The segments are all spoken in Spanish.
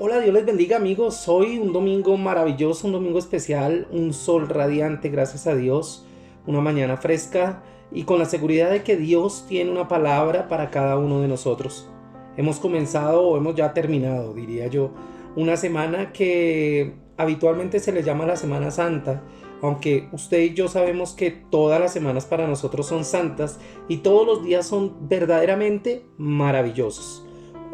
Hola, Dios les bendiga amigos. Hoy un domingo maravilloso, un domingo especial, un sol radiante, gracias a Dios, una mañana fresca y con la seguridad de que Dios tiene una palabra para cada uno de nosotros. Hemos comenzado o hemos ya terminado, diría yo, una semana que habitualmente se le llama la Semana Santa, aunque usted y yo sabemos que todas las semanas para nosotros son santas y todos los días son verdaderamente maravillosos.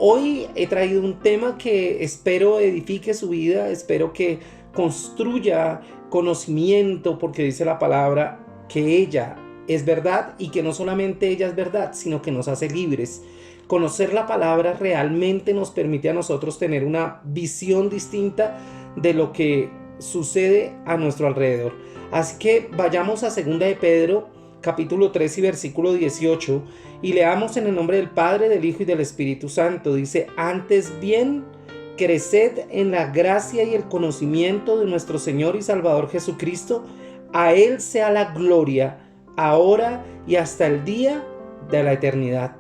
Hoy he traído un tema que espero edifique su vida, espero que construya conocimiento, porque dice la palabra que ella es verdad y que no solamente ella es verdad, sino que nos hace libres. Conocer la palabra realmente nos permite a nosotros tener una visión distinta de lo que sucede a nuestro alrededor. Así que vayamos a 2 de Pedro, capítulo 3 y versículo 18, y leamos en el nombre del Padre, del Hijo y del Espíritu Santo. Dice: antes bien, creced en la gracia y el conocimiento de nuestro Señor y Salvador Jesucristo. A Él sea la gloria, ahora y hasta el día de la eternidad.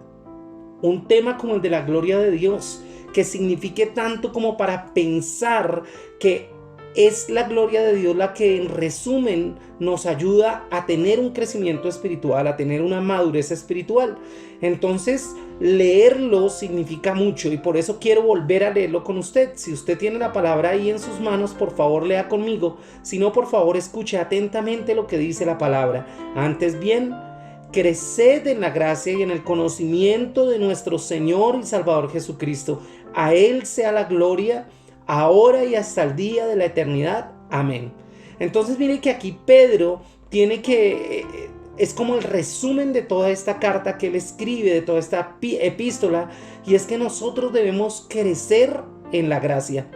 Un tema como el de la gloria de Dios, que signifique tanto como para pensar que es la gloria de Dios la que en resumen nos ayuda a tener un crecimiento espiritual, a tener una madurez espiritual. Entonces leerlo significa mucho y por eso quiero volver a leerlo con usted. Si usted tiene la palabra ahí en sus manos, por favor lea conmigo. Si no, por favor escuche atentamente lo que dice la palabra. Antes bien, creced en la gracia y en el conocimiento de nuestro Señor y Salvador Jesucristo. A Él sea la gloria, ahora y hasta el día de la eternidad. Amén. Entonces mire que aquí Pedro tiene que... es como el resumen de toda esta carta que él escribe, de toda esta epístola, y es que nosotros debemos crecer en la gracia.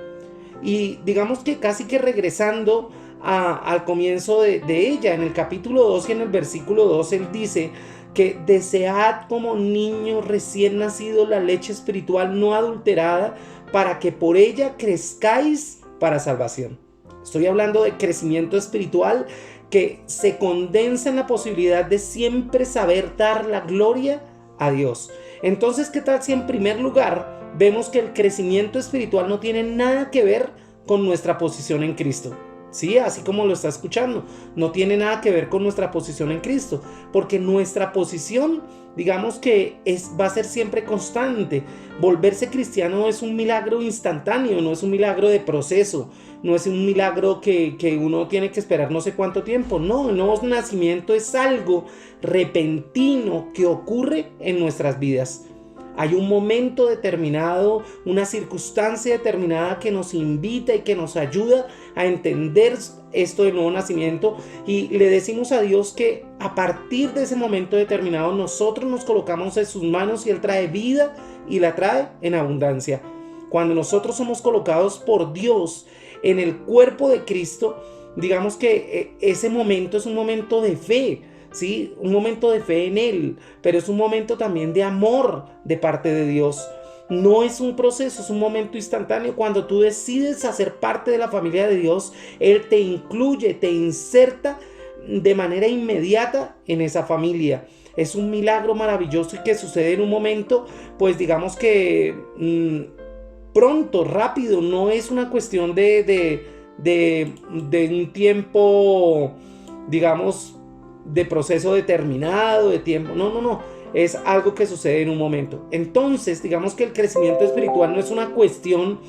Y digamos que casi que regresando al comienzo de ella, en el capítulo 2 y en el versículo 2, él dice que desead como niños recién nacidos la leche espiritual no adulterada, para que por ella crezcáis para salvación. Estoy hablando de crecimiento espiritual que se condensa en la posibilidad de siempre saber dar la gloria a Dios. Entonces, ¿qué tal si en primer lugar vemos que el crecimiento espiritual no tiene nada que ver con nuestra posición en Cristo? Sí, así como lo está escuchando, no tiene nada que ver con nuestra posición en Cristo, porque nuestra posición, digamos que va a ser siempre constante. Volverse cristiano es un milagro instantáneo, no es un milagro de proceso, no es un milagro que uno tiene que esperar no sé cuánto tiempo. No, el nuevo nacimiento es algo repentino que ocurre en nuestras vidas. Hay un momento determinado, una circunstancia determinada que nos invita y que nos ayuda a entender esto del nuevo nacimiento, y le decimos a Dios que a partir de ese momento determinado nosotros nos colocamos en sus manos y Él trae vida y la trae en abundancia. Cuando nosotros somos colocados por Dios en el cuerpo de Cristo, digamos que ese momento es un momento de fe. Sí, un momento de fe en Él, pero es un momento también de amor de parte de Dios. No es un proceso, es un momento instantáneo. Cuando tú decides hacer parte de la familia de Dios, Él te incluye, te inserta de manera inmediata en esa familia. Es un milagro maravilloso y que sucede en un momento, pues digamos que pronto, rápido. No es una cuestión de un tiempo, digamos, de proceso determinado, de tiempo. No. Es algo que sucede en un momento. Entonces, digamos que el crecimiento espiritual no es una cuestión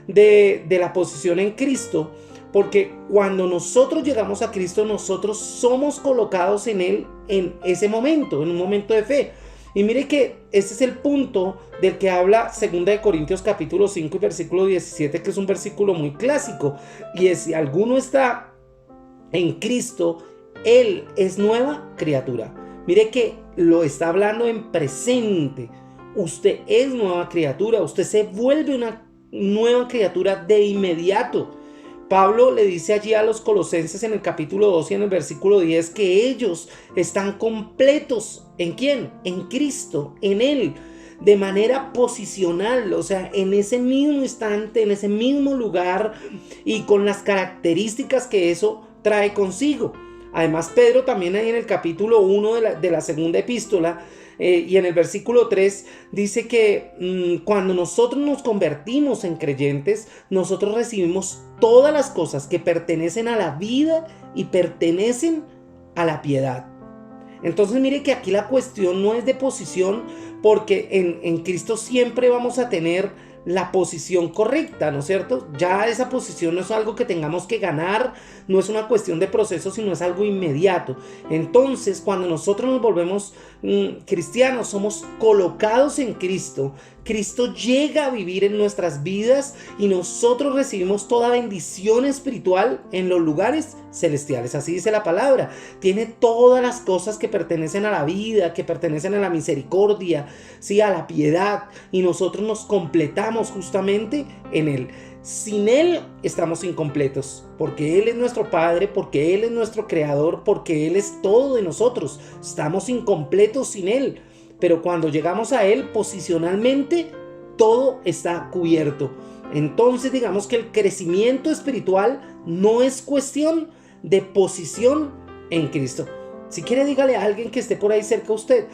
de la posición en Cristo, porque cuando nosotros llegamos a Cristo, nosotros somos colocados en Él en ese momento, en un momento de fe. Y mire que este es el punto del que habla 2 de Corintios capítulo 5 y versículo 17, que es un versículo muy clásico. Y es: si alguno está en Cristo, Él es nueva criatura. Mire que lo está hablando en presente. Usted es nueva criatura. Usted se vuelve una nueva criatura de inmediato. Pablo le dice allí a los colosenses en el capítulo 2 y en el versículo 10 que ellos están completos. ¿En quién? En Cristo, en Él, de manera posicional, o sea, en ese mismo instante, en ese mismo lugar y con las características que eso trae consigo. Además, Pedro también ahí en el capítulo 1 de la segunda epístola, y en el versículo 3 dice que cuando nosotros nos convertimos en creyentes, nosotros recibimos todas las cosas que pertenecen a la vida y pertenecen a la piedad. Entonces mire que aquí la cuestión no es de posición, porque en Cristo siempre vamos a tener la posición correcta, ¿no es cierto? Ya esa posición no es algo que tengamos que ganar, no es una cuestión de proceso, sino es algo inmediato. Entonces, cuando nosotros nos volvemos cristianos, somos colocados en Cristo. Cristo llega a vivir en nuestras vidas y nosotros recibimos toda bendición espiritual en los lugares celestiales. Así dice la palabra. Tiene todas las cosas que pertenecen a la vida, que pertenecen a la misericordia, sí, a la piedad, y nosotros nos completamos justamente en Él. Sin Él estamos incompletos, porque Él es nuestro Padre, porque Él es nuestro Creador, porque Él es todo de nosotros. Estamos incompletos sin Él. Pero cuando llegamos a Él, posicionalmente, todo está cubierto. Entonces digamos que el crecimiento espiritual no es cuestión de posición en Cristo. Si quiere, dígale a alguien que esté por ahí cerca a usted: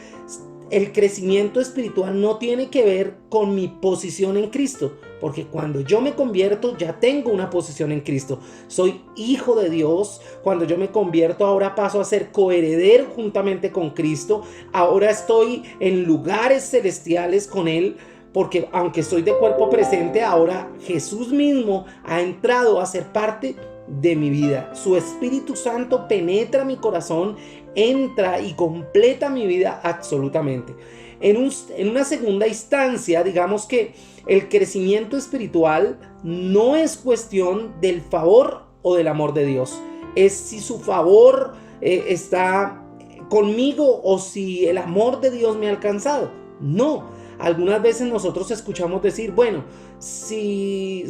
el crecimiento espiritual no tiene que ver con mi posición en Cristo, porque cuando yo me convierto ya tengo una posición en Cristo. Soy hijo de Dios. Cuando yo me convierto, ahora paso a ser coheredero juntamente con Cristo. Ahora estoy en lugares celestiales con Él, porque aunque soy de cuerpo presente, ahora Jesús mismo ha entrado a ser parte de mi vida. Su Espíritu Santo penetra mi corazón, entra y completa mi vida absolutamente. En una segunda instancia, digamos que el crecimiento espiritual no es cuestión del favor o del amor de Dios. Es si su favor está conmigo o si el amor de Dios me ha alcanzado. No. Algunas veces nosotros escuchamos decir, bueno, si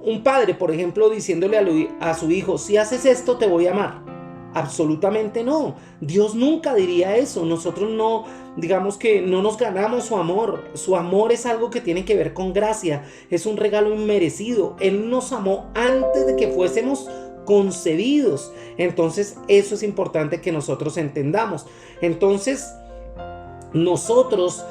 un padre, por ejemplo, diciéndole a su hijo: si haces esto te voy a amar. Absolutamente no. Dios nunca diría eso. Nosotros no, digamos que no nos ganamos su amor. Su amor es algo que tiene que ver con gracia. Es un regalo inmerecido. Él nos amó antes de que fuésemos concebidos. Entonces eso es importante que nosotros entendamos. Entonces nosotros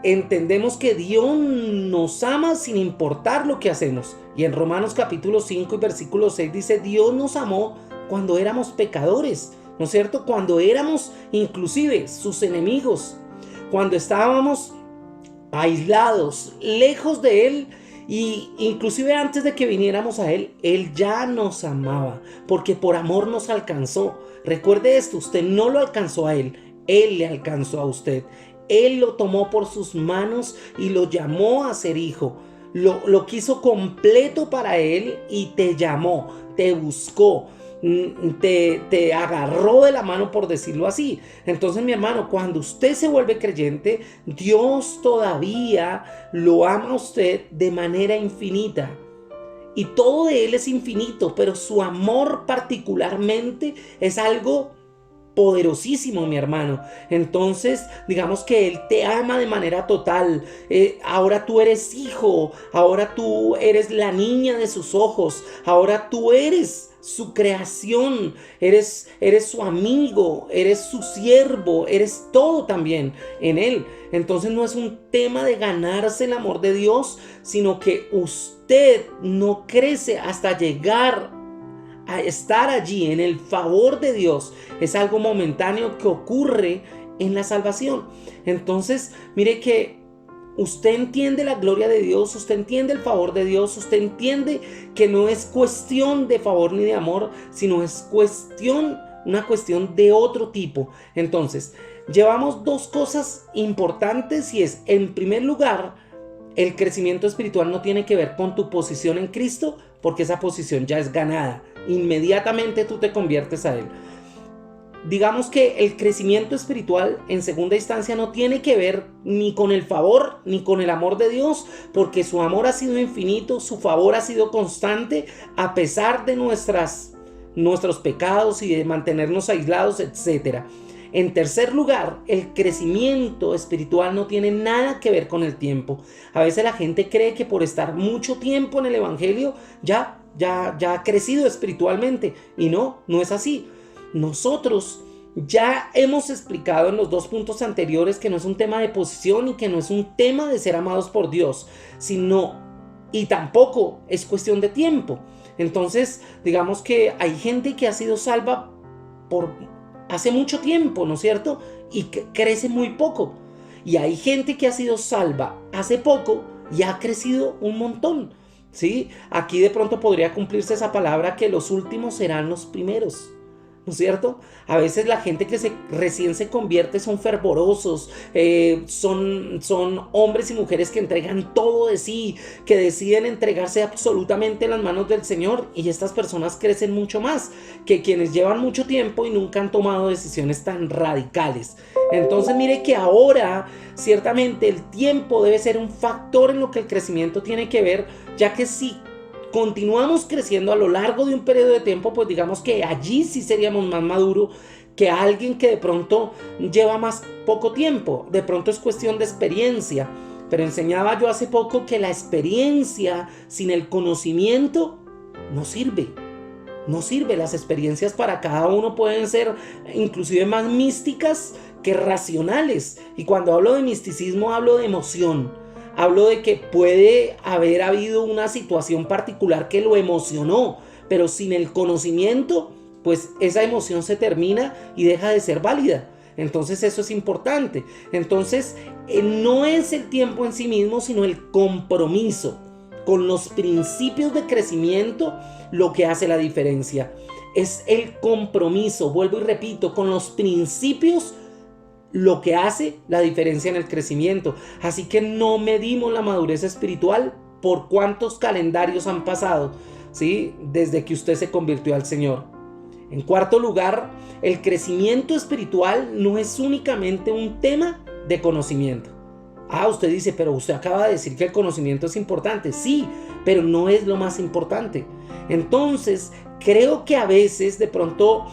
entendemos que Dios nos ama sin importar lo que hacemos. Y en Romanos capítulo 5 y versículo 6 dice: Dios nos amó cuando éramos pecadores, ¿no es cierto? Cuando éramos inclusive sus enemigos, cuando estábamos aislados, lejos de Él, y inclusive antes de que viniéramos a Él, Él ya nos amaba, porque por amor nos alcanzó. Recuerde esto: usted no lo alcanzó a Él, Él le alcanzó a usted. Él lo tomó por sus manos y lo llamó a ser hijo. Lo quiso completo para Él y te llamó, te buscó, te agarró de la mano, por decirlo así. Entonces, mi hermano, cuando usted se vuelve creyente, Dios todavía lo ama a usted de manera infinita. Y todo de Él es infinito, pero su amor particularmente es algo poderosísimo, mi hermano. Entonces, digamos que Él te ama de manera total. Ahora tú eres hijo, ahora tú eres la niña de sus ojos, ahora tú eres su creación, eres su amigo, eres su siervo, eres todo también en Él. Entonces no es un tema de ganarse el amor de Dios, sino que usted no crece hasta llegar a estar allí en el favor de Dios. Es algo momentáneo que ocurre en la salvación. Entonces, mire que usted entiende la gloria de Dios, usted entiende el favor de Dios, usted entiende que no es cuestión de favor ni de amor, sino es una cuestión de otro tipo. Entonces, llevamos dos cosas importantes, y es, en primer lugar, el crecimiento espiritual no tiene que ver con tu posición en Cristo, porque esa posición ya es ganada. Inmediatamente tú te conviertes a Él. Digamos que el crecimiento espiritual en segunda instancia no tiene que ver ni con el favor ni con el amor de Dios, porque su amor ha sido infinito, su favor ha sido constante a pesar de nuestros pecados y de mantenernos aislados, etc. En tercer lugar, el crecimiento espiritual no tiene nada que ver con el tiempo. A veces la gente cree que por estar mucho tiempo en el evangelio ya ha crecido espiritualmente, y no es así. nosotros ya hemos explicado en los 2 puntos anteriores que no es un tema de posición y que no es un tema de ser amados por Dios, sino, y tampoco es cuestión de tiempo. Entonces, digamos que hay gente que ha sido salva por hace mucho tiempo, ¿no es cierto? Y que crece muy poco. Y hay gente que ha sido salva hace poco y ha crecido un montón, ¿sí? Aquí de pronto podría cumplirse esa palabra que los últimos serán los primeros, ¿no es cierto? A veces la gente que recién se convierte son fervorosos, son hombres y mujeres que entregan todo de sí, que deciden entregarse absolutamente en las manos del Señor, y estas personas crecen mucho más que quienes llevan mucho tiempo y nunca han tomado decisiones tan radicales. Entonces mire que ahora ciertamente el tiempo debe ser un factor en lo que el crecimiento tiene que ver, ya que si continuamos creciendo a lo largo de un periodo de tiempo, pues digamos que allí sí seríamos más maduros que alguien que de pronto lleva más poco tiempo. De pronto es cuestión de experiencia, pero enseñaba yo hace poco que la experiencia sin el conocimiento no sirve. No sirve. Las experiencias para cada uno pueden ser inclusive más místicas que racionales. Y cuando hablo de misticismo hablo de emoción. Hablo de que puede haber habido una situación particular que lo emocionó, pero sin el conocimiento, pues esa emoción se termina y deja de ser válida. Entonces eso es importante. Entonces no es el tiempo en sí mismo, sino el compromiso con los principios de crecimiento lo que hace la diferencia. Es el compromiso, vuelvo y repito, con los principios lo que hace la diferencia en el crecimiento. Así que no medimos la madurez espiritual por cuántos calendarios han pasado, ¿sí? Desde que usted se convirtió al Señor. En cuarto lugar, el crecimiento espiritual no es únicamente un tema de conocimiento. Usted dice, pero usted acaba de decir que el conocimiento es importante. Sí, pero no es lo más importante. Entonces, creo que a veces de pronto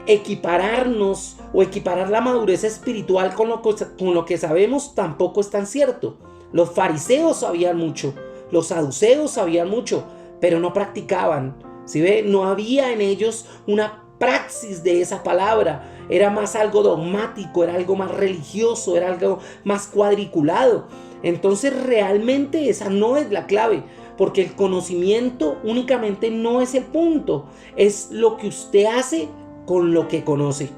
equipararnos o equiparar la madurez espiritual con lo que sabemos tampoco es tan cierto. Los fariseos sabían mucho, los saduceos sabían mucho, pero no practicaban. ¿Sí ve? No había en ellos una praxis de esa palabra. Era más algo dogmático, era algo más religioso, era algo más cuadriculado. Entonces realmente esa no es la clave, porque el conocimiento únicamente no es el punto, es lo que usted hace con lo que conoce.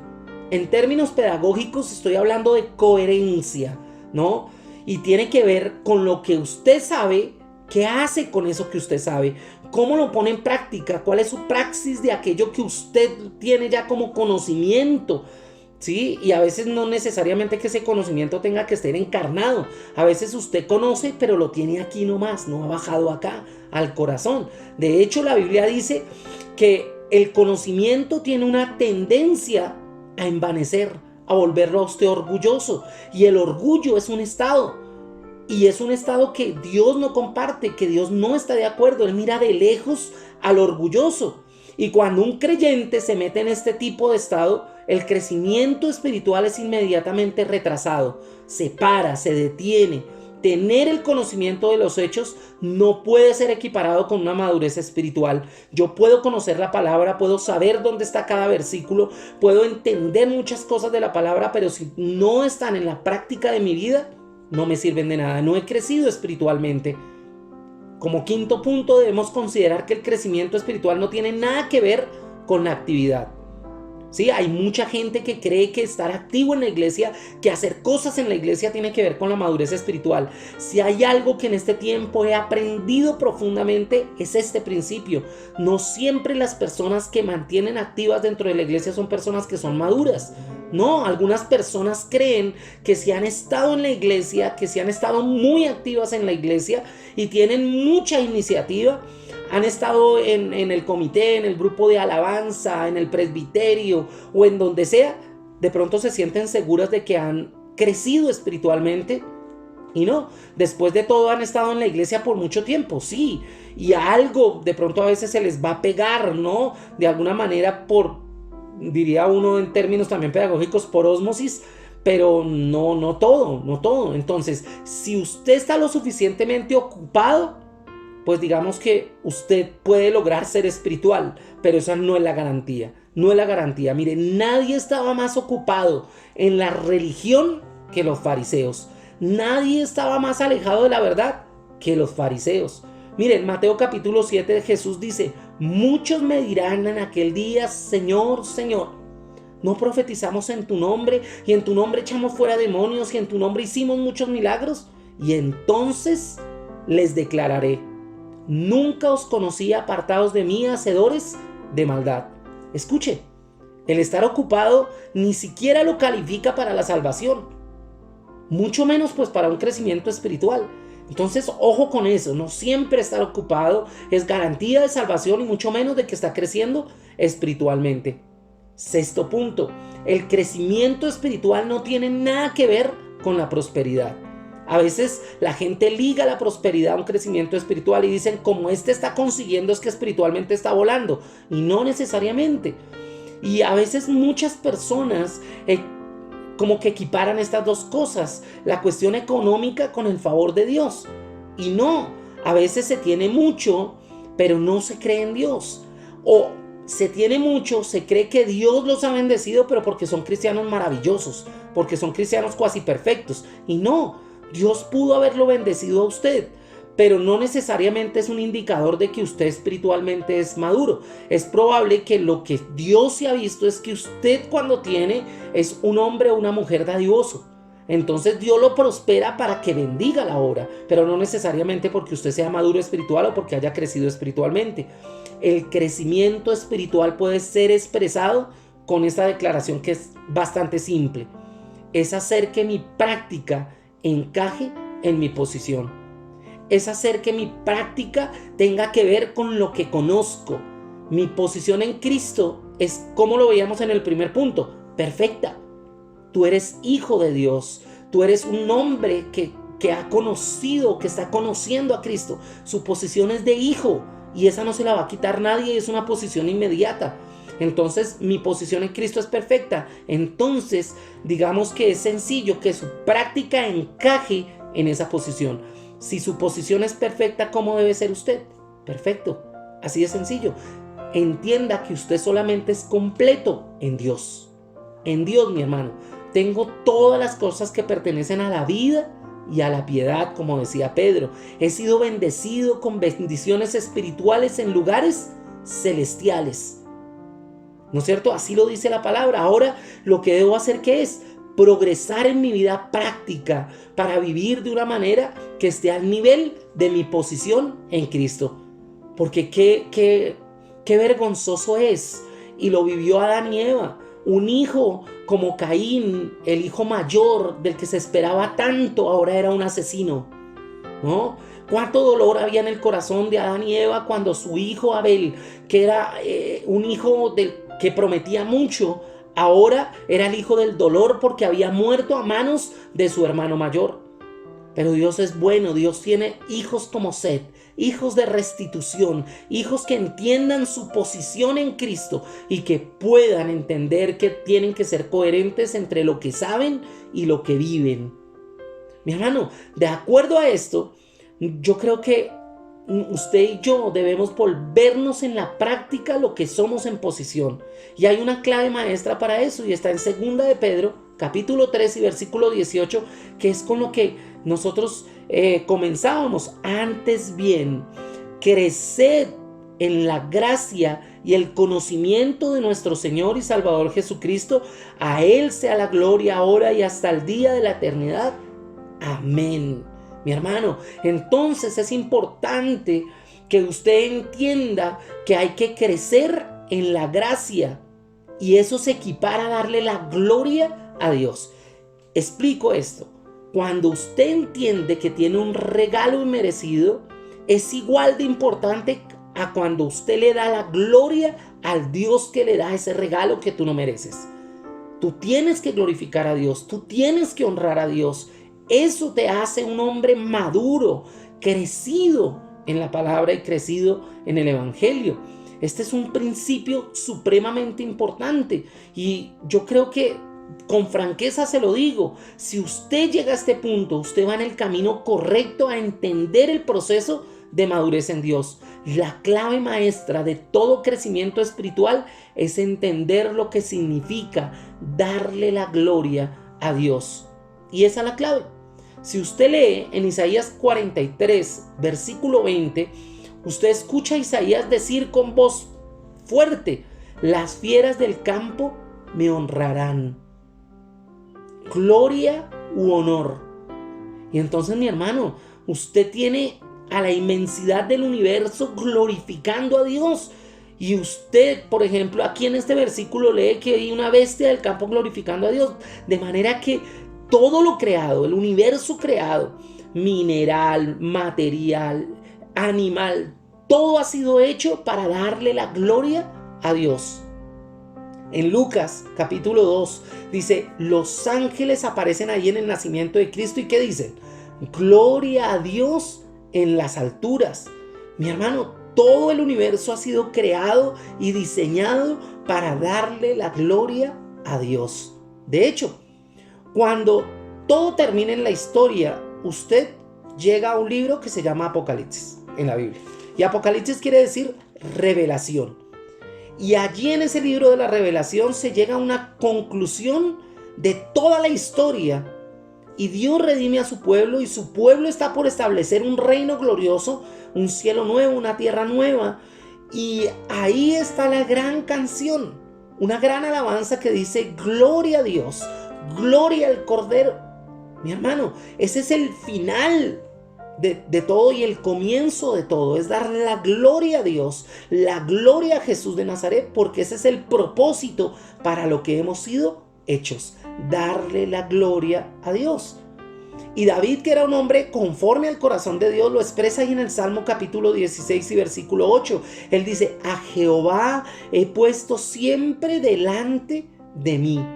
En términos pedagógicos estoy hablando de coherencia, ¿no? Y tiene que ver con lo que usted sabe, qué hace con eso que usted sabe, cómo lo pone en práctica, cuál es su praxis de aquello que usted tiene ya como conocimiento, ¿sí? Y a veces no necesariamente que ese conocimiento tenga que estar encarnado. A veces usted conoce, pero lo tiene aquí nomás, no ha bajado acá al corazón. De hecho, la Biblia dice que el conocimiento tiene una tendencia a envanecer, a volverlo a usted orgulloso. Y el orgullo es un estado. Y es un estado que Dios no comparte, que Dios no está de acuerdo. Él mira de lejos al orgulloso. Y cuando un creyente se mete en este tipo de estado, el crecimiento espiritual es inmediatamente retrasado. Se para, se detiene. Tener el conocimiento de los hechos no puede ser equiparado con una madurez espiritual. Yo puedo conocer la palabra, puedo saber dónde está cada versículo, puedo entender muchas cosas de la palabra, pero si no están en la práctica de mi vida, no me sirven de nada. No he crecido espiritualmente. Como quinto punto, debemos considerar que el crecimiento espiritual no tiene nada que ver con la actividad. Sí, hay mucha gente que cree que estar activo en la iglesia, que hacer cosas en la iglesia tiene que ver con la madurez espiritual. Si hay algo que en este tiempo he aprendido profundamente es este principio. No siempre las personas que mantienen activas dentro de la iglesia son personas que son maduras. No, algunas personas creen que si han estado en la iglesia, que si han estado muy activas en la iglesia y tienen mucha iniciativa, han estado en el comité, en el grupo de alabanza, en el presbiterio o en donde sea, de pronto se sienten seguras de que han crecido espiritualmente. Y no, después de todo han estado en la iglesia por mucho tiempo, sí, y algo de pronto a veces se les va a pegar, ¿no? De alguna manera diría uno en términos también pedagógicos, por ósmosis, pero no todo. Entonces, si usted está lo suficientemente ocupado, pues digamos que usted puede lograr ser espiritual, pero esa no es la garantía. no es la garantía. Mire, nadie estaba más ocupado en la religión que los fariseos. Nadie estaba más alejado de la verdad que los fariseos. Miren, Mateo capítulo 7, Jesús dice: muchos me dirán en aquel día, Señor, Señor, ¿no profetizamos en tu nombre? Y en tu nombre echamos fuera demonios, y en tu nombre hicimos muchos milagros. Y entonces les declararé: nunca os conocí, apartados de mí, hacedores de maldad. Escuche, el estar ocupado ni siquiera lo califica para la salvación, mucho menos pues para un crecimiento espiritual. Entonces, ojo con eso, no siempre estar ocupado es garantía de salvación y mucho menos de que está creciendo espiritualmente. Sexto punto, el crecimiento espiritual no tiene nada que ver con la prosperidad. A veces la gente liga la prosperidad a un crecimiento espiritual y dicen, como este está consiguiendo es que espiritualmente está volando, y no necesariamente. Y a veces muchas personas como que equiparan estas dos cosas, la cuestión económica con el favor de Dios. Y no, a veces se tiene mucho, pero no se cree en Dios. O se tiene mucho, se cree que Dios los ha bendecido, pero porque son cristianos maravillosos, porque son cristianos cuasi perfectos. Y no, Dios pudo haberlo bendecido a usted, pero no necesariamente es un indicador de que usted espiritualmente es maduro. Es probable que lo que Dios se ha visto es que usted, cuando tiene, es un hombre o una mujer dadivoso. Entonces Dios lo prospera para que bendiga la obra, pero no necesariamente porque usted sea maduro espiritual o porque haya crecido espiritualmente. El crecimiento espiritual puede ser expresado con esta declaración que es bastante simple: es hacer que mi práctica encaje en mi posición. Es hacer que mi práctica tenga que ver con lo que conozco. Mi posición en Cristo es, como lo veíamos en el primer punto, perfecta. Tú eres hijo de Dios. Tú eres un hombre que ha conocido, que está conociendo a Cristo. Su posición es de hijo y esa no se la va a quitar nadie, es una posición inmediata. Entonces mi posición en Cristo es perfecta. Entonces digamos que es sencillo que su práctica encaje en esa posición. Si su posición es perfecta, ¿cómo debe ser usted? Perfecto. Así de sencillo. Entienda que usted solamente es completo en Dios. En Dios, mi hermano. Tengo todas las cosas que pertenecen a la vida y a la piedad, como decía Pedro. He sido bendecido con bendiciones espirituales en lugares celestiales. ¿No es cierto? Así lo dice la palabra. Ahora lo que debo hacer, ¿qué es? Progresar en mi vida práctica para vivir de una manera que esté al nivel de mi posición en Cristo. Porque qué vergonzoso es, y lo vivió Adán y Eva, un hijo como Caín, el hijo mayor del que se esperaba tanto, ahora era un asesino, ¿no? Cuánto dolor había en el corazón de Adán y Eva cuando su hijo Abel, que era un hijo que prometía mucho, ahora era el hijo del dolor porque había muerto a manos de su hermano mayor. Pero Dios es bueno. Dios tiene hijos como Set, hijos de restitución, hijos que entiendan su posición en Cristo y que puedan entender que tienen que ser coherentes entre lo que saben y lo que viven. Mi hermano, de acuerdo a esto, yo creo que usted y yo debemos volvernos en la práctica lo que somos en posición. Y hay una clave maestra para eso, y está en 2 de Pedro, capítulo 3 y versículo 18, que es con lo que nosotros comenzábamos. Antes bien, creced en la gracia y el conocimiento de nuestro Señor y Salvador Jesucristo. A Él sea la gloria ahora y hasta el día de la eternidad. Amén. Mi hermano, entonces es importante que usted entienda que hay que crecer en la gracia, y eso se equipara a darle la gloria a Dios. Explico esto. Cuando usted entiende que tiene un regalo inmerecido, es igual de importante a cuando usted le da la gloria al Dios que le da ese regalo que tú no mereces. Tú tienes que glorificar a Dios, tú tienes que honrar a Dios. Eso te hace un hombre maduro, crecido en la palabra y crecido en el Evangelio. Este es un principio supremamente importante, y yo creo que con franqueza se lo digo: si usted llega a este punto, usted va en el camino correcto a entender el proceso de madurez en Dios. La clave maestra de todo crecimiento espiritual es entender lo que significa darle la gloria a Dios. Y esa es la clave. Si usted lee en Isaías 43, versículo 20, usted escucha a Isaías decir con voz fuerte: las fieras del campo me honrarán. Gloria u honor. Y entonces, mi hermano, usted tiene a la inmensidad del universo glorificando a Dios. Y usted, por ejemplo, aquí en este versículo lee que hay una bestia del campo glorificando a Dios. De manera que todo lo creado, el universo creado, mineral, material, animal, todo ha sido hecho para darle la gloria a Dios. En Lucas capítulo 2 dice: los ángeles aparecen ahí en el nacimiento de Cristo, ¿y qué dicen? Gloria a Dios en las alturas. Mi hermano, todo el universo ha sido creado y diseñado para darle la gloria a Dios. De hecho, cuando todo termine en la historia, usted llega a un libro que se llama Apocalipsis en la Biblia. Y Apocalipsis quiere decir revelación. Y allí en ese libro de la revelación se llega a una conclusión de toda la historia. Y Dios redime a su pueblo, y su pueblo está por establecer un reino glorioso, un cielo nuevo, una tierra nueva. Y ahí está la gran canción, una gran alabanza que dice: gloria a Dios, gloria al Cordero. Mi hermano, ese es el final de todo y el comienzo de todo. Es darle la gloria a Dios, la gloria a Jesús de Nazaret, porque ese es el propósito para lo que hemos sido hechos, darle la gloria a Dios. Y David, que era un hombre conforme al corazón de Dios, lo expresa ahí en el Salmo capítulo 16 y versículo 8. Él dice: a Jehová he puesto siempre delante de mí.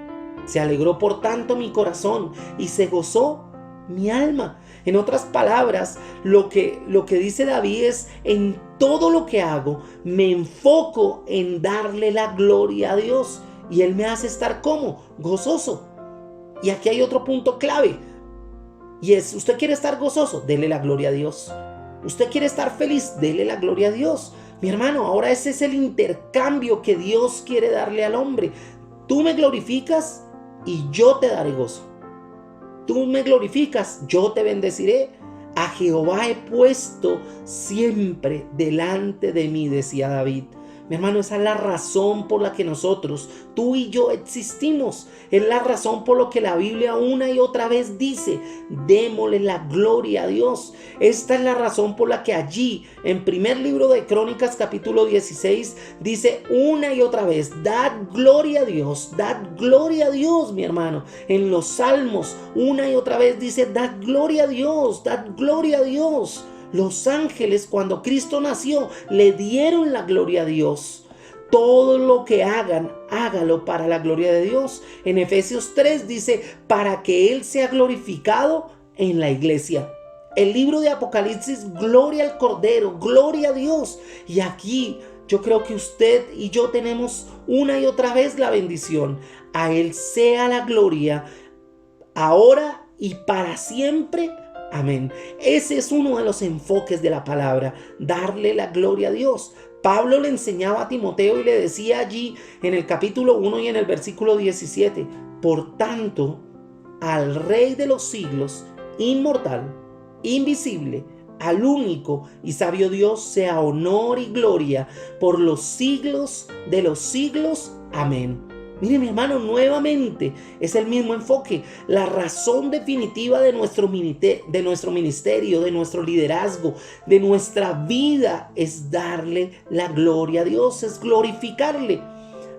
Se alegró por tanto mi corazón y se gozó mi alma. En otras palabras, lo que dice David es: en todo lo que hago me enfoco en darle la gloria a Dios, y Él me hace estar ¿cómo? Gozoso. Y aquí hay otro punto clave, y es: usted quiere estar gozoso, dele la gloria a Dios. Usted quiere estar feliz, dele la gloria a Dios. Mi hermano, ahora ese es el intercambio que Dios quiere darle al hombre. Tú me glorificas y yo te daré gozo. Tú me glorificas, yo te bendeciré. A Jehová he puesto siempre delante de mí, decía David. Mi hermano, esa es la razón por la que nosotros, tú y yo, existimos. Es la razón por la que la Biblia una y otra vez dice: démosle la gloria a Dios. Esta es la razón por la que allí, en primer libro de Crónicas, capítulo 16, dice una y otra vez: dad gloria a Dios, dad gloria a Dios, mi hermano. En los Salmos, una y otra vez dice: dad gloria a Dios, dad gloria a Dios. Los ángeles, cuando Cristo nació, le dieron la gloria a Dios. Todo lo que hagan, hágalo para la gloria de Dios. En Efesios 3 dice: para que Él sea glorificado en la iglesia. El libro de Apocalipsis: gloria al Cordero, gloria a Dios. Y aquí yo creo que usted y yo tenemos una y otra vez la bendición. A Él sea la gloria, ahora y para siempre. Amén. Ese es uno de los enfoques de la palabra, darle la gloria a Dios. Pablo le enseñaba a Timoteo y le decía allí en el capítulo 1 y en el versículo 17: por tanto, al Rey de los siglos, inmortal, invisible, al único y sabio Dios, sea honor y gloria por los siglos de los siglos. Amén. Mire, mi hermano, nuevamente es el mismo enfoque. La razón definitiva de nuestro ministerio, de nuestro liderazgo, de nuestra vida, es darle la gloria a Dios, es glorificarle.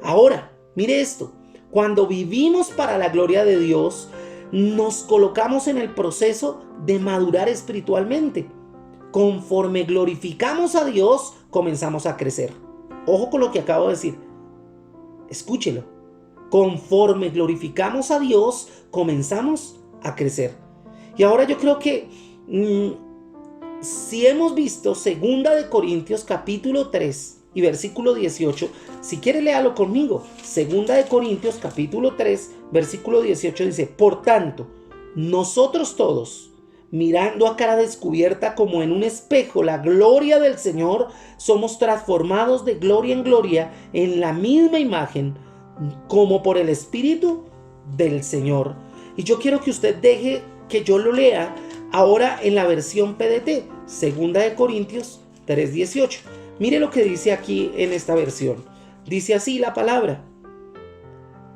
Ahora, mire esto: cuando vivimos para la gloria de Dios, nos colocamos en el proceso de madurar espiritualmente. Conforme glorificamos a Dios, comenzamos a crecer. Ojo con lo que acabo de decir. Escúchelo. Conforme glorificamos a Dios, comenzamos a crecer. Y ahora yo creo que si hemos visto 2 de Corintios capítulo 3 y versículo 18, si quiere léalo conmigo. 2 de Corintios capítulo 3 versículo 18 dice: por tanto, nosotros todos, mirando a cara descubierta como en un espejo la gloria del Señor, somos transformados de gloria en gloria en la misma imagen, como por el Espíritu del Señor. Y yo quiero que usted deje que yo lo lea ahora en la versión PDT, 2 Corintios 3:18. Mire lo que dice aquí en esta versión. Dice así la palabra: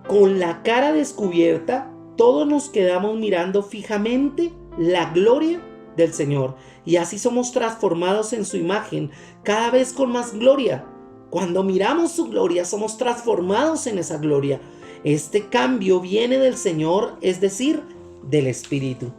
con la cara descubierta, todos nos quedamos mirando fijamente la gloria del Señor, y así somos transformados en su imagen, cada vez con más gloria. Cuando miramos su gloria, somos transformados en esa gloria. Este cambio viene del Señor, es decir, del Espíritu.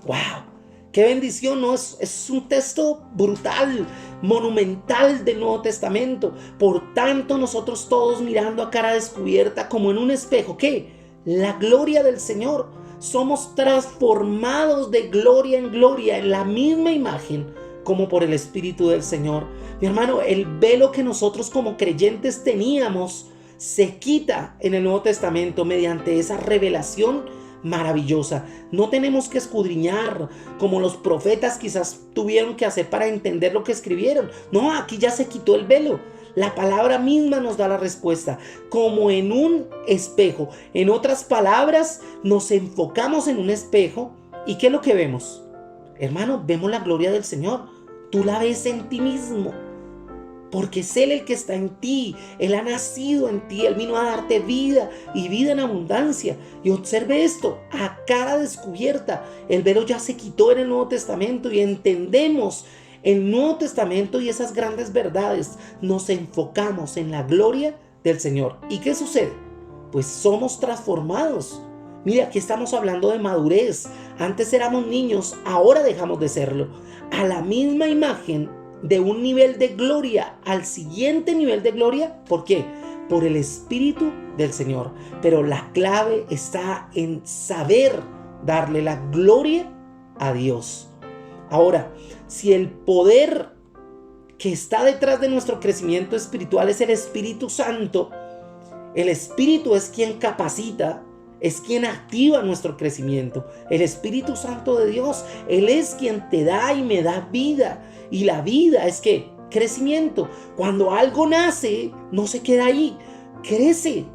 ¡Wow! ¡Qué bendición! ¿No? Es un texto brutal, monumental del Nuevo Testamento. Por tanto, nosotros todos mirando a cara descubierta como en un espejo, ¿qué? La gloria del Señor. Somos transformados de gloria en gloria en la misma imagen, como por el Espíritu del Señor. Mi hermano, el velo que nosotros como creyentes teníamos se quita en el Nuevo Testamento mediante esa revelación maravillosa. No tenemos que escudriñar como los profetas quizás tuvieron que hacer para entender lo que escribieron. No, aquí ya se quitó el velo. La palabra misma nos da la respuesta, como en un espejo. En otras palabras, nos enfocamos en un espejo y ¿qué es lo que vemos? Hermano, vemos la gloria del Señor. Tú la ves en ti mismo, porque es Él el que está en ti. Él ha nacido en ti. Él vino a darte vida y vida en abundancia. Y observe esto, a cara descubierta. El velo ya se quitó en el Nuevo Testamento y entendemos el Nuevo Testamento y esas grandes verdades. Nos enfocamos en la gloria del Señor. ¿Y qué sucede? Pues somos transformados. Mira, aquí estamos hablando de madurez. Antes éramos niños, ahora dejamos de serlo. A la misma imagen, de un nivel de gloria al siguiente nivel de gloria. ¿Por qué? Por el Espíritu del Señor. Pero la clave está en saber darle la gloria a Dios. Ahora, si el poder que está detrás de nuestro crecimiento espiritual es el Espíritu Santo, el Espíritu es quien capacita, es quien activa nuestro crecimiento. El Espíritu Santo de Dios, Él es quien te da y me da vida. Y la vida es que crecimiento. Cuando algo nace, no se queda ahí, crece.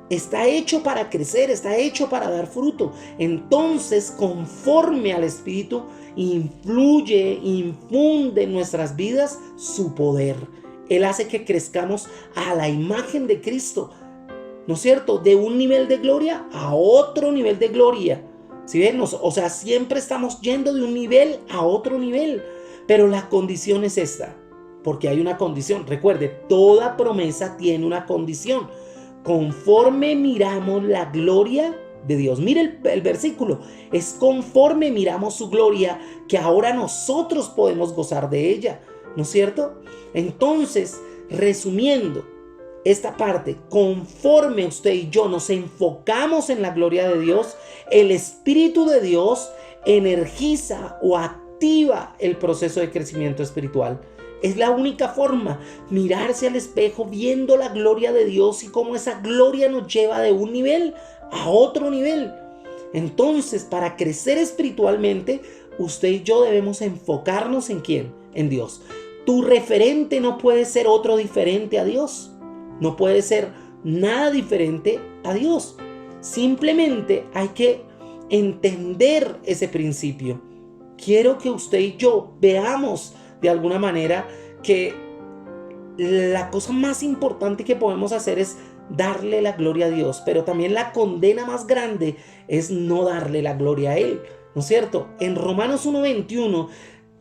Está hecho para crecer, está hecho para dar fruto. Entonces, conforme al Espíritu, infunde en nuestras vidas su poder. Él hace que crezcamos a la imagen de Cristo, ¿no es cierto? De un nivel de gloria a otro nivel de gloria. ¿Sí ven? O sea, siempre estamos yendo de un nivel a otro nivel. Pero la condición es esta, porque hay una condición. Recuerde, toda promesa tiene una condición. Conforme miramos la gloria de Dios. Mire el versículo. Es conforme miramos su gloria que ahora nosotros podemos gozar de ella, ¿no es cierto? Entonces, resumiendo esta parte, conforme usted y yo nos enfocamos en la gloria de Dios, el Espíritu de Dios energiza o activa el proceso de crecimiento espiritual. Es la única forma, mirarse al espejo viendo la gloria de Dios y cómo esa gloria nos lleva de un nivel a otro nivel. Entonces, para crecer espiritualmente, usted y yo debemos enfocarnos ¿en quién? En Dios. Tu referente no puede ser otro diferente a Dios. No puede ser nada diferente a Dios. Simplemente hay que entender ese principio. Quiero que usted y yo veamos de alguna manera que la cosa más importante que podemos hacer es darle la gloria a Dios, pero también la condena más grande es no darle la gloria a Él, ¿no es cierto? En Romanos 1:21,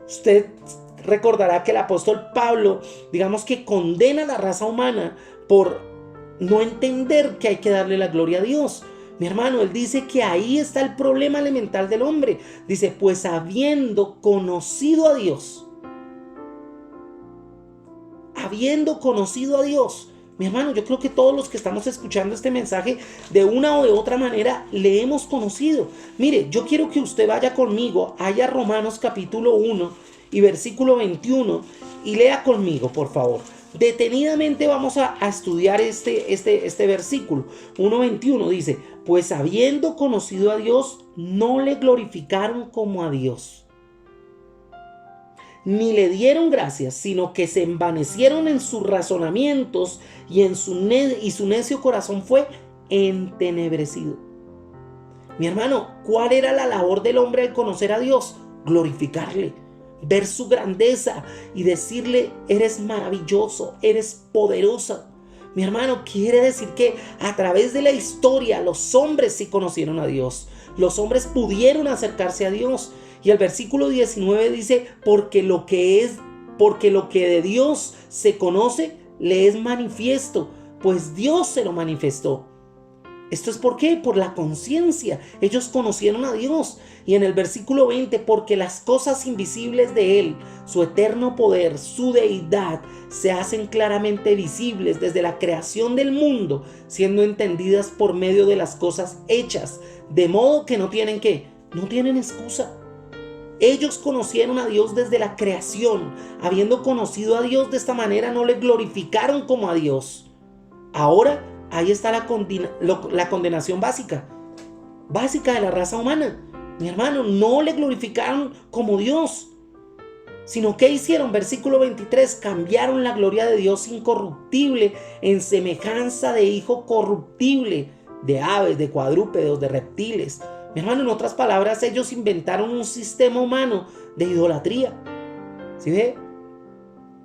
usted recordará que el apóstol Pablo, digamos que condena a la raza humana por no entender que hay que darle la gloria a Dios. Mi hermano, él dice que ahí está el problema elemental del hombre. Dice, pues habiendo conocido a Dios, mi hermano, yo creo que todos los que estamos escuchando este mensaje, de una o de otra manera, le hemos conocido. Mire, yo quiero que usted vaya conmigo allá a Romanos capítulo 1 y versículo 21 y lea conmigo, por favor. Detenidamente vamos a estudiar este versículo. 1:21 dice, pues habiendo conocido a Dios, no le glorificaron como a Dios, ni le dieron gracias, sino que se envanecieron en sus razonamientos y su necio corazón fue entenebrecido. Mi hermano, ¿cuál era la labor del hombre al conocer a Dios? Glorificarle, ver su grandeza y decirle, eres maravilloso, eres poderosa. Mi hermano, quiere decir que a través de la historia los hombres sí conocieron a Dios. Los hombres pudieron acercarse a Dios. Y el versículo 19 dice, porque lo que de Dios se conoce le es manifiesto, pues Dios se lo manifestó. ¿Esto es por qué? Por la conciencia. Ellos conocieron a Dios. Y en el versículo 20, porque las cosas invisibles de Él, su eterno poder, su deidad, se hacen claramente visibles desde la creación del mundo, siendo entendidas por medio de las cosas hechas, de modo que no tienen excusa. Ellos conocieron a Dios desde la creación. Habiendo conocido a Dios de esta manera, no le glorificaron como a Dios. Ahora, ahí está la condenación básica de la raza humana. Mi hermano, no le glorificaron como Dios, sino que hicieron, versículo 23, cambiaron la gloria de Dios incorruptible en semejanza de hijo corruptible, de aves, de cuadrúpedos, de reptiles. Mi hermano, en otras palabras, ellos inventaron un sistema humano de idolatría. ¿Sí ve?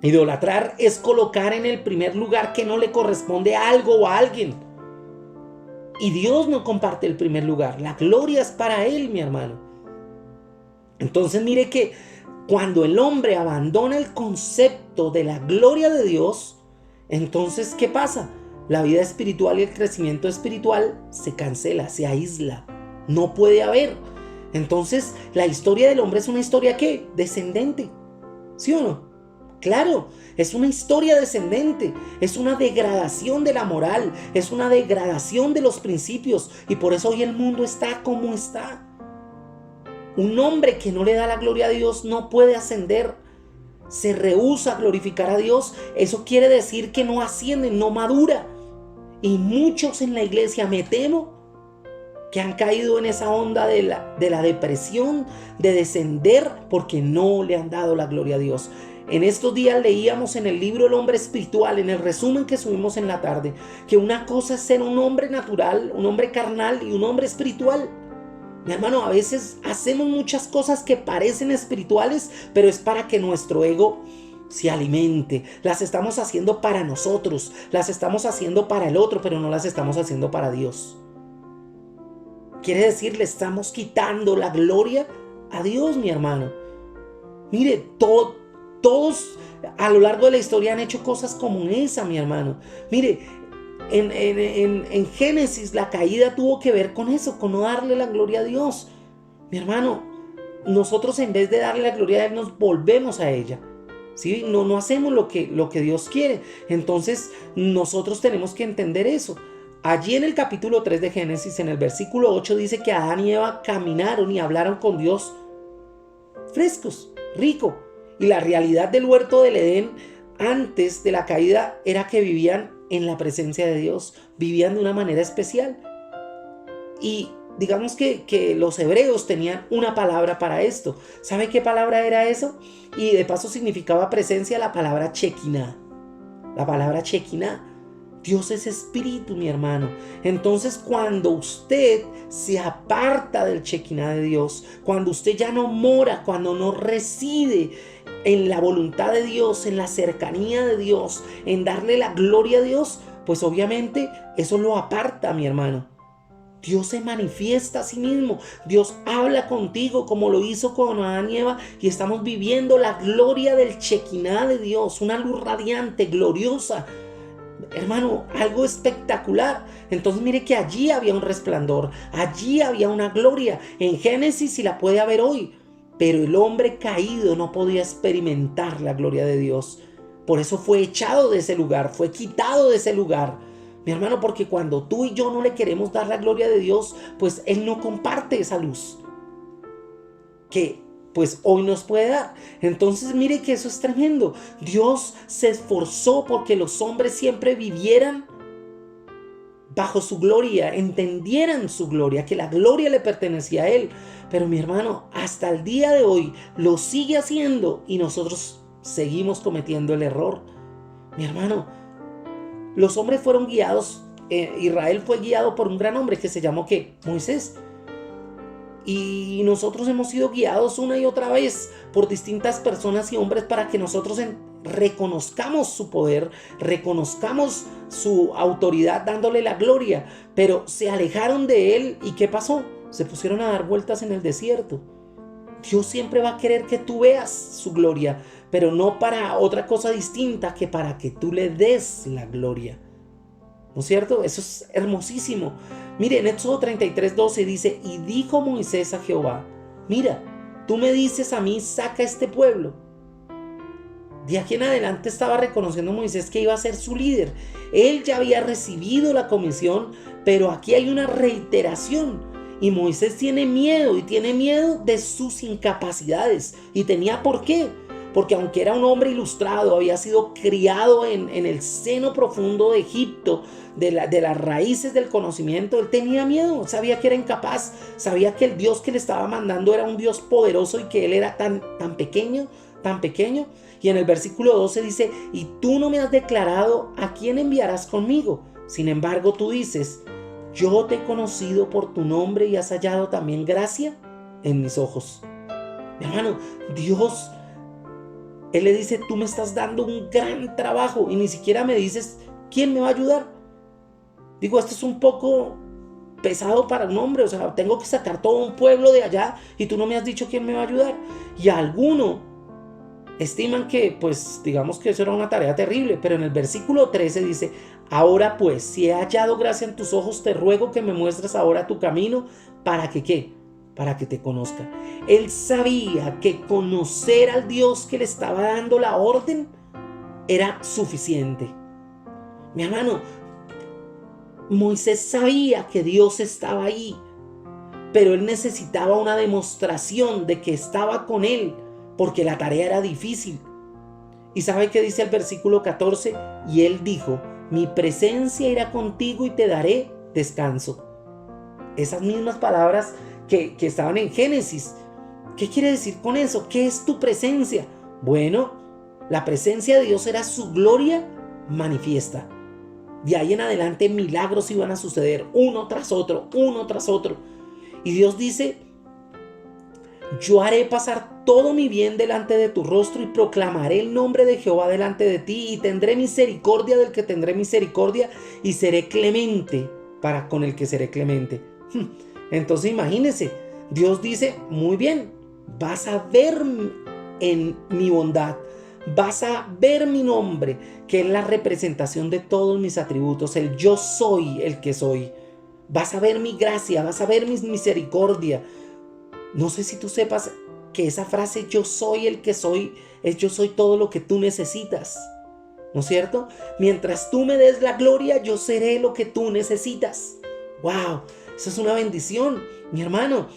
Idolatrar es colocar en el primer lugar que no le corresponde a algo o a alguien. Y Dios no comparte el primer lugar. La gloria es para Él, mi hermano. Entonces mire que cuando el hombre abandona el concepto de la gloria de Dios, entonces ¿qué pasa? La vida espiritual y el crecimiento espiritual se cancela, se aísla. No puede haber. Entonces la historia del hombre es una historia ¿qué? Descendente. ¿Sí o no? Claro, es una historia descendente, es una degradación de la moral, es una degradación de los principios y por eso hoy el mundo está como está. Un hombre que no le da la gloria a Dios no puede ascender, se rehúsa a glorificar a Dios, eso quiere decir que no asciende, no madura. Y muchos en la iglesia, me temo, que han caído en esa onda de la depresión, de descender porque no le han dado la gloria a Dios. En estos días leíamos en el libro El hombre espiritual, en el resumen que subimos en la tarde, que una cosa es ser un hombre natural, un hombre carnal y un hombre espiritual. Mi hermano, a veces hacemos muchas cosas que parecen espirituales, pero es para que nuestro ego se alimente. Las estamos haciendo para nosotros, las estamos haciendo para el otro, pero no las estamos haciendo para Dios. Quiere decir, le estamos quitando la gloria a Dios, mi hermano. Mire, todos a lo largo de la historia han hecho cosas como esa, mi hermano. Mire, en Génesis la caída tuvo que ver con eso, con no darle la gloria a Dios. Mi hermano, nosotros en vez de darle la gloria a Él nos volvemos a ella. ¿Sí? No hacemos lo que Dios quiere. Entonces nosotros tenemos que entender eso. Allí en el capítulo 3 de Génesis, en el versículo 8, dice que Adán y Eva caminaron y hablaron con Dios frescos, ricos. Y la realidad del huerto del Edén antes de la caída era que vivían en la presencia de Dios, vivían de una manera especial. Y digamos que los hebreos tenían una palabra para esto. ¿Sabe qué palabra era eso? Y de paso significaba presencia la palabra Shekinah. La palabra Shekinah. Dios es espíritu, mi hermano. Entonces cuando usted se aparta del Shekinah de Dios, cuando usted ya no mora, cuando no reside en la voluntad de Dios, en la cercanía de Dios, en darle la gloria a Dios, pues obviamente eso lo aparta, mi hermano. Dios se manifiesta a sí mismo. Dios habla contigo como lo hizo con Adán y Eva y estamos viviendo la gloria del Shekinah de Dios, una luz radiante, gloriosa. Hermano, algo espectacular. Entonces mire que allí había un resplandor, allí había una gloria. En Génesis sí la puede haber hoy, pero el hombre caído no podía experimentar la gloria de Dios. Por eso fue echado de ese lugar, fue quitado de ese lugar. Mi hermano, porque cuando tú y yo no le queremos dar la gloria de Dios, pues Él no comparte esa luz. Que pues hoy nos puede dar. Entonces mire que eso es tremendo. Dios se esforzó porque los hombres siempre vivieran bajo su gloria, entendieran su gloria, que la gloria le pertenecía a Él. Pero mi hermano, hasta el día de hoy lo sigue haciendo y nosotros seguimos cometiendo el error. Mi hermano, los hombres fueron guiados, Israel fue guiado por un gran hombre que se llamó ¿qué? Moisés. Y nosotros hemos sido guiados una y otra vez por distintas personas y hombres para que nosotros reconozcamos su poder, reconozcamos su autoridad dándole la gloria, pero se alejaron de Él. ¿Y qué pasó? Se pusieron a dar vueltas en el desierto. Dios siempre va a querer que tú veas su gloria, pero no para otra cosa distinta que para que tú le des la gloria. ¿No es cierto? Eso es hermosísimo. Mire, en Éxodo 33:12 dice: y dijo Moisés a Jehová, mira, tú me dices a mí, saca este pueblo. De aquí en adelante estaba reconociendo Moisés que iba a ser su líder. Él ya había recibido la comisión, pero aquí hay una reiteración. Y Moisés tiene miedo, y tiene miedo de sus incapacidades. Y tenía por qué. Porque aunque era un hombre ilustrado, había sido criado en el seno profundo de Egipto, de las raíces del conocimiento, él tenía miedo, sabía que era incapaz, sabía que el Dios que le estaba mandando era un Dios poderoso y que él era tan pequeño, tan pequeño. Y en el versículo 12 dice: y tú no me has declarado a quién enviarás conmigo. Sin embargo, tú dices: yo te he conocido por tu nombre y has hallado también gracia en mis ojos. Mi hermano, Dios, Él le dice: tú me estás dando un gran trabajo y ni siquiera me dices quién me va a ayudar. Digo, esto es un poco pesado para un hombre, o sea, tengo que sacar todo un pueblo de allá y tú no me has dicho quién me va a ayudar. Y algunos estiman que, pues, digamos que eso era una tarea terrible, pero en el versículo 13 dice: ahora pues, si he hallado gracia en tus ojos, te ruego que me muestres ahora tu camino, para que, ¿qué? Para que te conozca. Él sabía que conocer al Dios que le estaba dando la orden era suficiente. Mi hermano, Moisés sabía que Dios estaba ahí, pero él necesitaba una demostración de que estaba con él, porque la tarea era difícil. ¿Y sabe qué dice el versículo 14? Y él dijo: mi presencia irá contigo y te daré descanso. Esas mismas palabras que estaban en Génesis. ¿Qué quiere decir con eso? ¿Qué es tu presencia? Bueno, la presencia de Dios era su gloria manifiesta. De ahí en adelante milagros iban a suceder, uno tras otro, uno tras otro. Y Dios dice: yo haré pasar todo mi bien delante de tu rostro y proclamaré el nombre de Jehová delante de ti, y tendré misericordia del que tendré misericordia y seré clemente para con el que seré clemente. Entonces imagínense, Dios dice: muy bien, vas a ver en mi bondad, vas a ver mi nombre, que es la representación de todos mis atributos, el yo soy el que soy. Vas a ver mi gracia, vas a ver mi misericordia. No sé si tú sepas que esa frase yo soy el que soy es yo soy todo lo que tú necesitas. ¿No es cierto? Mientras tú me des la gloria, yo seré lo que tú necesitas. ¡Wow! Eso es una bendición, mi hermano.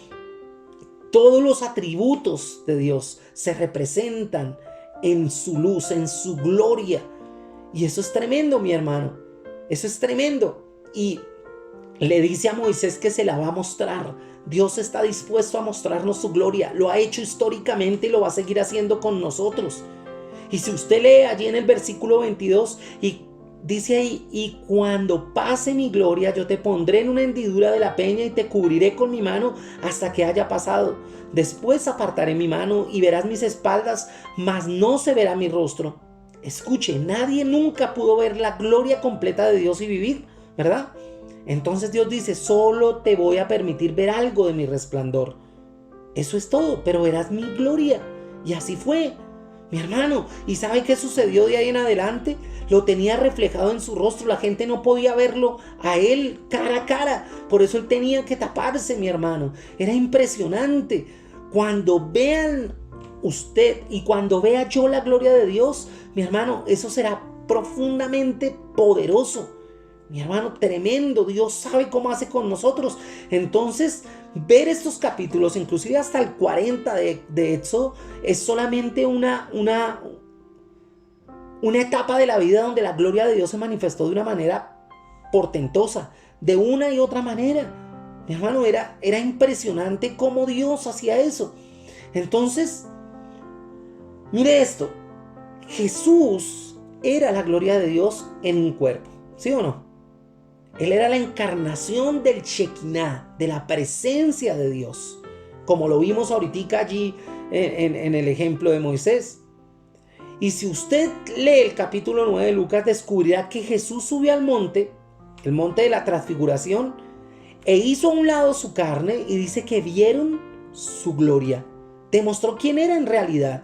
Todos los atributos de Dios se representan en su luz, en su gloria. Y eso es tremendo, mi hermano. Eso es tremendo. Y le dice a Moisés que se la va a mostrar. Dios está dispuesto a mostrarnos su gloria. Lo ha hecho históricamente y lo va a seguir haciendo con nosotros. Y si usted lee allí en el versículo 22, y dice ahí: y cuando pase mi gloria, yo te pondré en una hendidura de la peña y te cubriré con mi mano hasta que haya pasado. Después apartaré mi mano y verás mis espaldas, mas no se verá mi rostro. Escuche, nadie nunca pudo ver la gloria completa de Dios y vivir, ¿verdad? Entonces Dios dice: solo te voy a permitir ver algo de mi resplandor. Eso es todo, pero verás mi gloria. Y así fue, mi hermano. ¿Y sabe qué sucedió de ahí en adelante? Lo tenía reflejado en su rostro. La gente no podía verlo a él cara a cara. Por eso él tenía que taparse, mi hermano. Era impresionante. Cuando vean usted y cuando vea yo la gloria de Dios, mi hermano, eso será profundamente poderoso. Mi hermano, tremendo. Dios sabe cómo hace con nosotros. Entonces, ver estos capítulos, inclusive hasta el 40 de Éxodo, es solamente una etapa de la vida donde la gloria de Dios se manifestó de una manera portentosa, de una y otra manera. Mi hermano, era impresionante cómo Dios hacía eso. Entonces, mire esto, Jesús era la gloria de Dios en un cuerpo, ¿sí o no? Él era la encarnación del Shekinah, de la presencia de Dios, como lo vimos ahorita allí en el ejemplo de Moisés. Y si usted lee el capítulo 9 de Lucas, descubrirá que Jesús subió al monte, el monte de la transfiguración, e hizo a un lado su carne, y dice que vieron su gloria. Demostró quién era en realidad.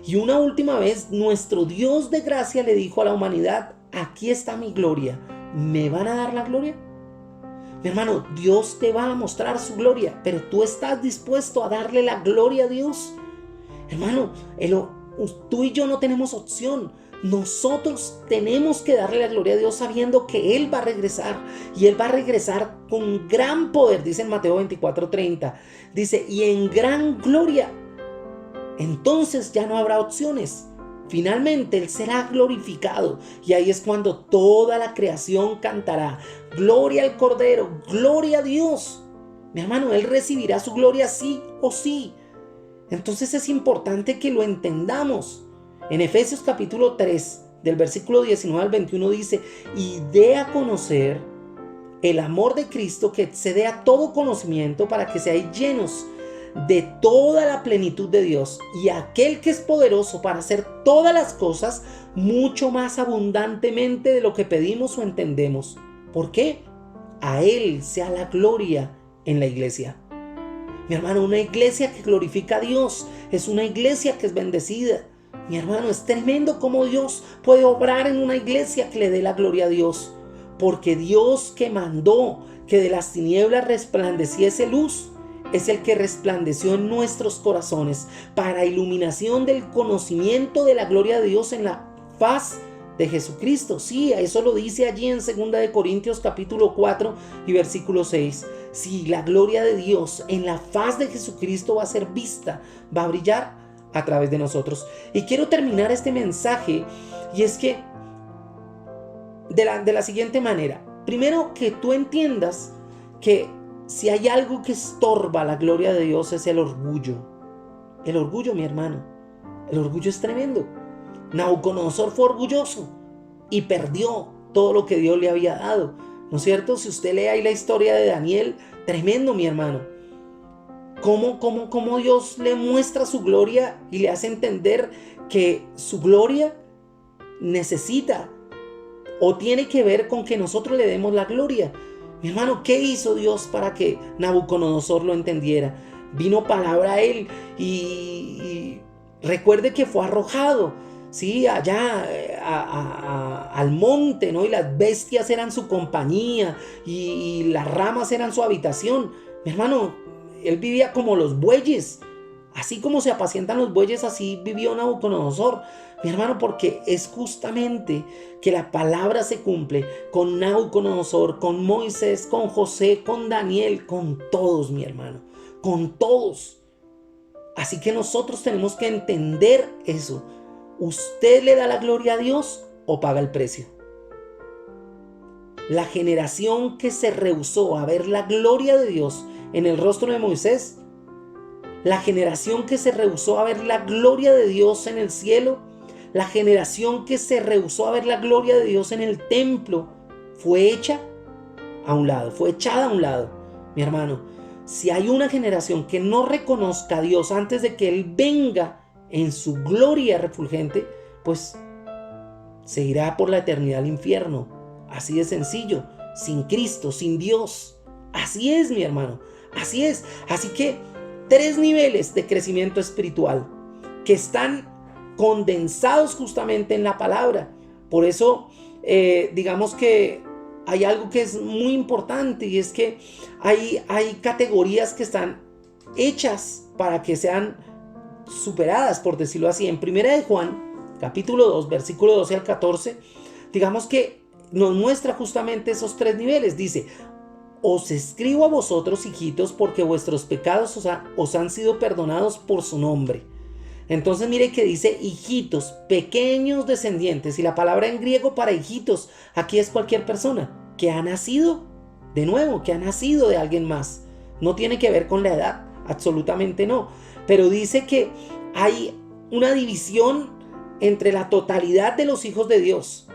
Y una última vez, nuestro Dios de gracia le dijo a la humanidad: aquí está mi gloria. ¿Me van a dar la gloria? Mi hermano, Dios te va a mostrar su gloria, pero tú estás dispuesto a darle la gloria a Dios. Hermano, tú y yo no tenemos opción. Nosotros tenemos que darle la gloria a Dios sabiendo que Él va a regresar, y Él va a regresar con gran poder, dice en Mateo 24:30, dice, y en gran gloria. Entonces ya no habrá opciones. Finalmente Él será glorificado, y ahí es cuando toda la creación cantará: gloria al Cordero, gloria a Dios. Mi hermano, Él recibirá su gloria sí o sí. Entonces es importante que lo entendamos. En Efesios capítulo 3, del versículo 19 al 21 dice: y dé a conocer el amor de Cristo que excede a todo conocimiento, para que seáis llenos de toda la plenitud de Dios, y aquel que es poderoso para hacer todas las cosas mucho más abundantemente de lo que pedimos o entendemos. ¿Por qué? A Él sea la gloria en la iglesia. Mi hermano, una iglesia que glorifica a Dios es una iglesia que es bendecida. Mi hermano, es tremendo cómo Dios puede obrar en una iglesia que le dé la gloria a Dios, porque Dios, que mandó que de las tinieblas resplandeciese luz, es el que resplandeció en nuestros corazones para iluminación del conocimiento de la gloria de Dios en la faz de Jesucristo. Sí, eso lo dice allí en 2 de Corintios capítulo 4 y versículo 6. Sí, la gloria de Dios en la faz de Jesucristo va a ser vista, va a brillar a través de nosotros. Y quiero terminar este mensaje, y es que de la siguiente manera. Primero, que tú entiendas que si hay algo que estorba la gloria de Dios es el orgullo. El orgullo, mi hermano. El orgullo es tremendo. Nabucodonosor fue orgulloso y perdió todo lo que Dios le había dado, ¿no es cierto? Si usted lee ahí la historia de Daniel, tremendo, mi hermano. Cómo Dios le muestra su gloria y le hace entender que su gloria necesita o tiene que ver con que nosotros le demos la gloria. Mi hermano, ¿qué hizo Dios para que Nabucodonosor lo entendiera? Vino palabra a él y recuerde que fue arrojado, ¿sí? Allá al monte, ¿no? Y las bestias eran su compañía y las ramas eran su habitación. Mi hermano, él vivía como los bueyes. Así como se apacientan los bueyes, así vivió Nabucodonosor. Mi hermano, porque es justamente que la palabra se cumple con Nabucodonosor, con Moisés, con José, con Daniel, con todos, mi hermano, con todos. Así que nosotros tenemos que entender eso. ¿Usted le da la gloria a Dios o paga el precio? La generación que se rehusó a ver la gloria de Dios en el rostro de Moisés, la generación que se rehusó a ver la gloria de Dios en el cielo, la generación que se rehusó a ver la gloria de Dios en el templo, fue hecha a un lado, fue echada a un lado. Mi hermano, si hay una generación que no reconozca a Dios antes de que Él venga en su gloria refulgente, pues se irá por la eternidad al infierno. Así de sencillo, sin Cristo, sin Dios. Así es, mi hermano, así es. Así que 3 niveles de crecimiento espiritual que están condensados justamente en la palabra. Por eso, digamos que hay algo que es muy importante, y es que hay categorías que están hechas para que sean superadas, por decirlo así. En 1 de Juan, capítulo 2, versículo 12 al 14, digamos que nos muestra justamente esos 3 niveles. Dice: os escribo a vosotros, hijitos, porque vuestros pecados os han sido perdonados por su nombre. Entonces mire que dice hijitos, pequeños descendientes, y la palabra en griego para hijitos aquí es cualquier persona que ha nacido de nuevo, que ha nacido de alguien más. No tiene que ver con la edad, absolutamente no. Pero dice que hay una división entre la totalidad de los hijos de Dios.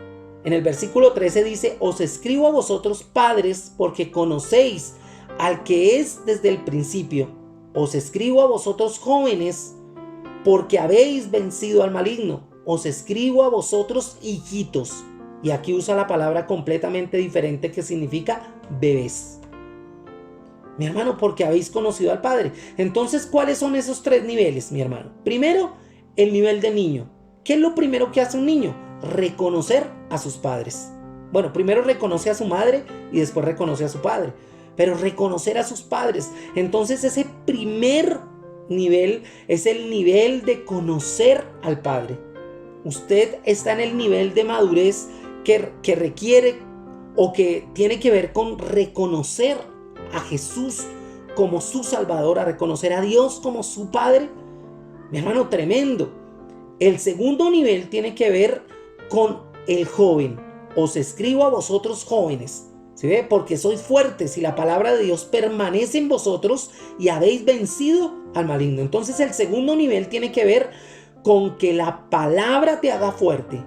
En el versículo 13 dice, os escribo a vosotros padres porque conocéis al que es desde el principio. Os escribo a vosotros jóvenes porque habéis vencido al maligno. Os escribo a vosotros hijitos. Y aquí usa la palabra completamente diferente que significa bebés. Mi hermano, porque habéis conocido al Padre. Entonces, ¿cuáles son esos tres niveles, mi hermano? Primero, el nivel de niño. ¿Qué es lo primero que hace un niño? Reconocer a sus padres. Bueno, primero reconoce a su madre y después reconoce a su padre. Pero reconocer a sus padres. Entonces, ese primer nivel es el nivel de conocer al Padre. Usted está en el nivel de madurez que requiere o que tiene que ver con reconocer a Jesús como su Salvador, a reconocer a Dios como su Padre. Mi hermano, tremendo. El segundo nivel tiene que ver con el joven. Os escribo a vosotros jóvenes, ¿sí ve? Porque sois fuertes y la palabra de Dios permanece en vosotros y habéis vencido al maligno. Entonces el segundo nivel tiene que ver con que la palabra te haga fuerte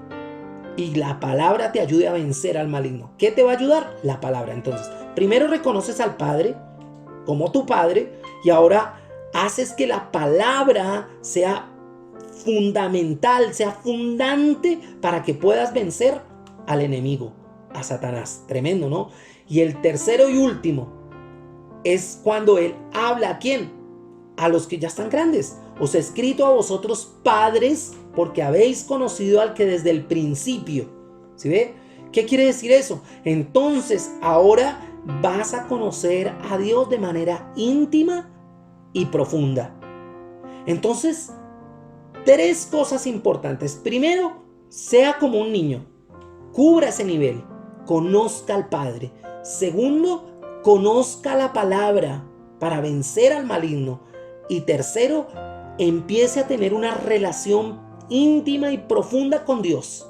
y la palabra te ayude a vencer al maligno. ¿Qué te va a ayudar? La palabra. Entonces, primero reconoces al Padre como tu Padre y ahora haces que la palabra sea fundamental, sea fundante para que puedas vencer al enemigo, a Satanás. Tremendo, ¿no? Y el tercero y último es cuando él habla ¿a quién? A los que ya están grandes. Os he escrito a vosotros padres porque habéis conocido al que desde el principio. ¿Sí ve? ¿Qué quiere decir eso? Entonces ahora vas a conocer a Dios de manera íntima y profunda. Entonces, tres cosas importantes. Primero, sea como un niño. Cubra ese nivel. Conozca al Padre. Segundo, conozca la palabra para vencer al maligno. Y tercero, empiece a tener una relación íntima y profunda con Dios.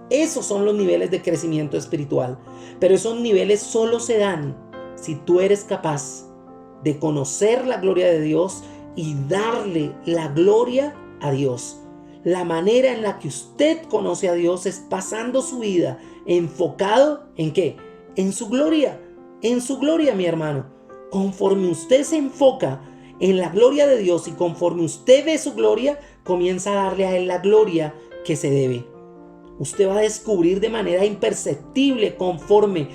Esos son los niveles de crecimiento espiritual. Pero esos niveles solo se dan si tú eres capaz de conocer la gloria de Dios y darle la gloria a Dios. La manera en la que usted conoce a Dios es pasando su vida enfocado ¿en qué? En su gloria. En su gloria, mi hermano. Conforme usted se enfoca en la gloria de Dios y conforme usted ve su gloria, comienza a darle a Él la gloria que se debe. Usted va a descubrir de manera imperceptible conforme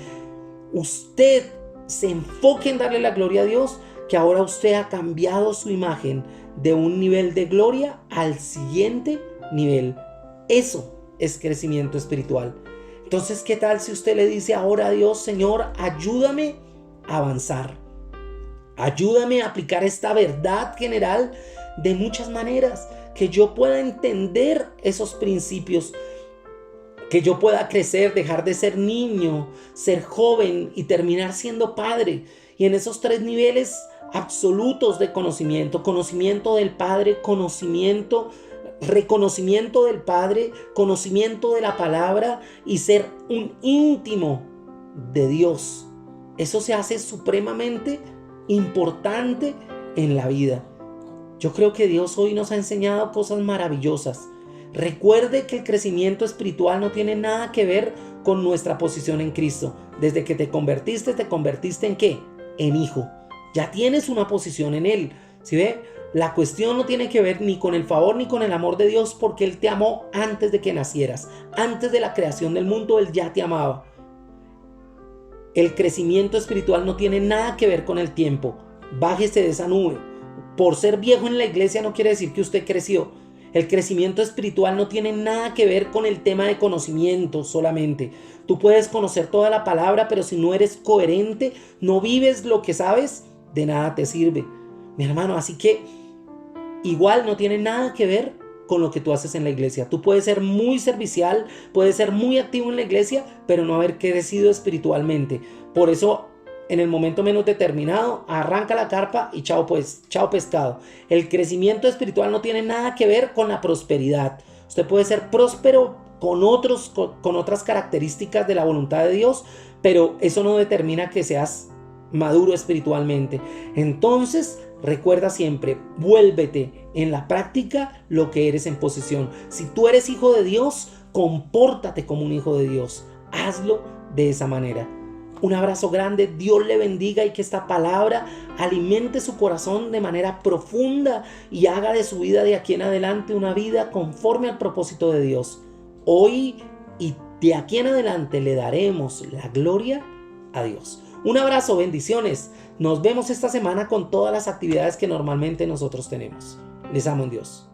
usted se enfoque en darle la gloria a Dios, que ahora usted ha cambiado su imagen de un nivel de gloria al siguiente nivel. Eso es crecimiento espiritual. Entonces, ¿qué tal si usted le dice ahora a Dios, Señor, ayúdame a avanzar? Ayúdame a aplicar esta verdad general de muchas maneras, que yo pueda entender esos principios, que yo pueda crecer, dejar de ser niño, ser joven y terminar siendo padre. Y en esos tres niveles absolutos de conocimiento, conocimiento del Padre, reconocimiento del Padre, conocimiento de la palabra y ser un íntimo de Dios. Eso se hace supremamente importante en la vida. Yo creo que Dios hoy nos ha enseñado cosas maravillosas. Recuerde que el crecimiento espiritual no tiene nada que ver con nuestra posición en Cristo. Desde que te convertiste ¿en qué? En hijo. Ya tienes una posición en Él. ¿Sí ve? La cuestión no tiene que ver ni con el favor ni con el amor de Dios, porque Él te amó antes de que nacieras. Antes de la creación del mundo, Él ya te amaba. El crecimiento espiritual no tiene nada que ver con el tiempo. Bájese de esa nube. Por ser viejo en la iglesia no quiere decir que usted creció. El crecimiento espiritual no tiene nada que ver con el tema de conocimiento solamente. Tú puedes conocer toda la palabra, pero si no eres coherente, no vives lo que sabes, de nada te sirve, mi hermano. Así que igual no tiene nada que ver con lo que tú haces en la iglesia. Tú puedes ser muy servicial, puedes ser muy activo en la iglesia, pero no haber crecido espiritualmente. Por eso en el momento menos determinado, arranca la carpa y chao pues, chao pescado. El crecimiento espiritual no tiene nada que ver con la prosperidad. Usted puede ser próspero con otras características de la voluntad de Dios, pero eso no determina que seas maduro espiritualmente. Entonces, recuerda siempre, vuélvete en la práctica lo que eres en posición. Si tú eres hijo de Dios, compórtate como un hijo de Dios. Hazlo de esa manera. Un abrazo grande, Dios le bendiga y que esta palabra alimente su corazón de manera profunda y haga de su vida de aquí en adelante una vida conforme al propósito de Dios. Hoy y de aquí en adelante le daremos la gloria a Dios. Un abrazo, bendiciones. Nos vemos esta semana con todas las actividades que normalmente nosotros tenemos. Les amo en Dios.